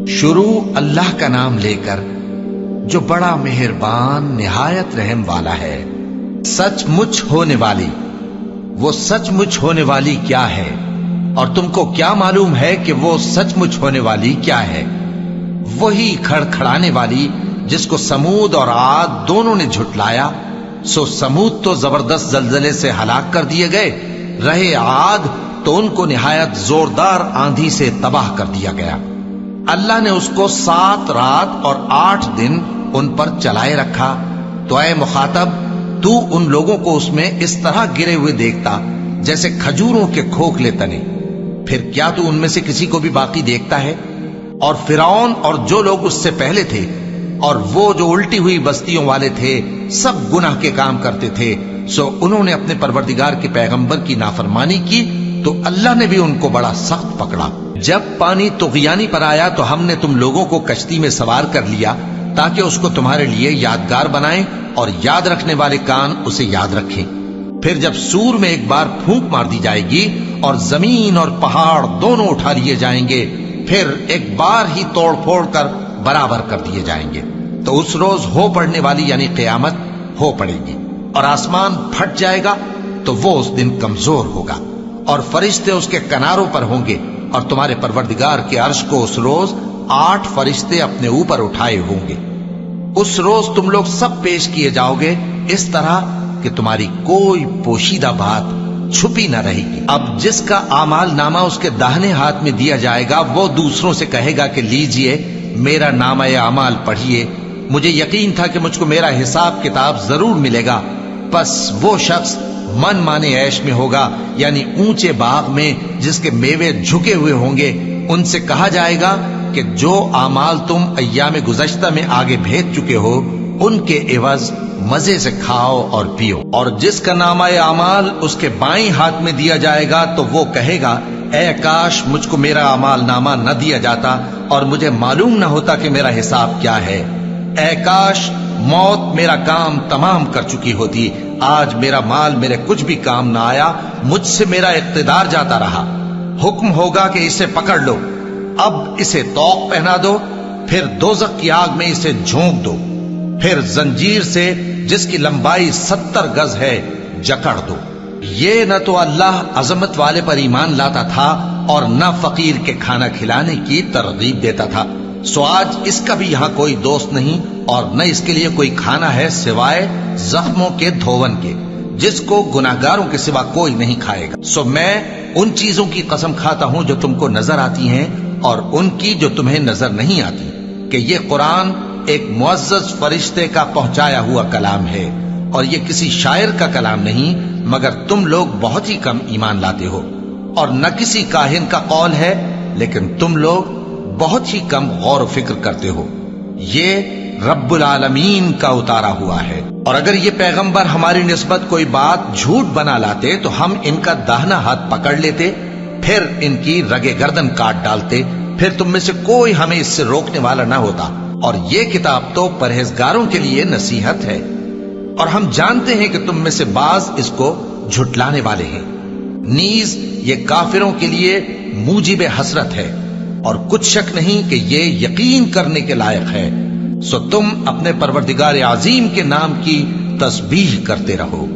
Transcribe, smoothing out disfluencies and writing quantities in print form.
شروع اللہ کا نام لے کر جو بڑا مہربان نہایت رحم والا ہے۔ سچ مچ ہونے والی، وہ سچ مچ ہونے والی کیا ہے؟ اور تم کو کیا معلوم ہے کہ وہ سچ مچ ہونے والی کیا ہے؟ وہی کھڑکھڑانے والی جس کو سمود اور عاد دونوں نے جھٹلایا۔ سو سمود تو زبردست زلزلے سے ہلاک کر دیے گئے، رہے عاد تو ان کو نہایت زوردار آندھی سے تباہ کر دیا گیا۔ اللہ نے اس کو 7 رات اور 8 دن ان پر چلائے رکھا۔ تو اے مخاطب، تو ان لوگوں کو اس میں اس طرح گرے ہوئے دیکھتا جیسے کھجوروں کے کھوکھلے تنے، پھر کیا تو ان میں سے کسی کو بھی باقی دیکھتا ہے؟ اور فرعون اور جو لوگ اس سے پہلے تھے اور وہ جو الٹی ہوئی بستیوں والے تھے، سب گناہ کے کام کرتے تھے، سو انہوں نے اپنے پروردگار کے پیغمبر کی نافرمانی کی تو اللہ نے بھی ان کو بڑا سخت پکڑا۔ جب پانی طغیانی پر آیا تو ہم نے تم لوگوں کو کشتی میں سوار کر لیا تاکہ اس کو تمہارے لیے یادگار بنائیں اور یاد رکھنے والے کان اسے یاد رکھیں۔ پھر جب سور میں ایک بار پھونک مار دی جائے گی اور زمین اور پہاڑ دونوں اٹھا لیے جائیں گے، پھر ایک بار ہی توڑ پھوڑ کر برابر کر دیے جائیں گے، تو اس روز ہو پڑنے والی یعنی قیامت ہو پڑے گی، اور آسمان پھٹ جائے گا تو وہ اس دن کمزور ہوگا، اور فرشتے اس کے کناروں پر ہوں گے، اور تمہارے پروردگار کے عرش کو اس روز 8 فرشتے اپنے اوپر اٹھائے ہوں گے۔ اس روز تم لوگ سب پیش کیے جاؤ گے اس طرح کہ تمہاری کوئی پوشیدہ بات چھپی نہ رہے گی۔ اب جس کا اعمال نامہ اس کے داہنے ہاتھ میں دیا جائے گا، وہ دوسروں سے کہے گا کہ لیجئے میرا نامہ اعمال پڑھیے، مجھے یقین تھا کہ مجھ کو میرا حساب کتاب ضرور ملے گا۔ پس وہ شخص من مانے عیش میں ہوگا، یعنی اونچے باغ میں جس کے میوے جھکے ہوئے ہوں گے۔ ان سے کہا جائے گا کہ جو اعمال تم ایام گزشتہ میں آگے بھیج چکے ہو، ان کے عوض مزے سے کھاؤ اور پیو۔ اور جس کا نامہ اعمال اس کے بائیں ہاتھ میں دیا جائے گا تو وہ کہے گا، اے کاش مجھ کو میرا اعمال نامہ نہ دیا جاتا اور مجھے معلوم نہ ہوتا کہ میرا حساب کیا ہے۔ اے کاش موت میرا کام تمام کر چکی ہوتی، آج میرا مال میرے کچھ بھی کام نہ آیا، مجھ سے میرا اقتدار جاتا رہا۔ حکم ہوگا کہ اسے پکڑ لو، اب اسے طوق پہنا دو، پھر دوزخ کی آگ میں اسے جھونک دو، پھر زنجیر سے جس کی لمبائی 70 گز ہے جکڑ دو۔ یہ نہ تو اللہ عظمت والے پر ایمان لاتا تھا اور نہ فقیر کے کھانا کھلانے کی ترغیب دیتا تھا، سو آج اس کا بھی یہاں کوئی دوست نہیں اور نہ اس کے لیے کوئی کھانا ہے سوائے زخموں کے دھون کے، جس کو گناہگاروں کے سوا کوئی نہیں کھائے گا۔ سو میں ان چیزوں کی قسم کھاتا ہوں جو تم کو نظر آتی ہیں اور ان کی جو تمہیں نظر نہیں آتی، کہ یہ قرآن ایک معزز فرشتے کا پہنچایا ہوا کلام ہے، اور یہ کسی شاعر کا کلام نہیں، مگر تم لوگ بہت ہی کم ایمان لاتے ہو، اور نہ کسی کاہن کا قول ہے، لیکن تم لوگ بہت ہی کم غور و فکر کرتے ہو۔ یہ رب العالمین کا اتارا ہوا ہے۔ اور اگر یہ پیغمبر ہماری نسبت کوئی بات جھوٹ بنا لاتے تو ہم ان کا داہنا ہاتھ پکڑ لیتے، پھر ان کی رگے گردن کاٹ ڈالتے، پھر تم میں سے کوئی ہمیں اس سے روکنے والا نہ ہوتا۔ اور یہ کتاب تو پرہیزگاروں کے لیے نصیحت ہے، اور ہم جانتے ہیں کہ تم میں سے بعض اس کو جھٹلانے والے ہیں۔ نیز یہ کافروں کے لیے موجب حسرت ہے، اور کچھ شک نہیں کہ یہ یقین کرنے کے لائق ہے۔ سو تم اپنے پروردگار عظیم کے نام کی تسبیح کرتے رہو۔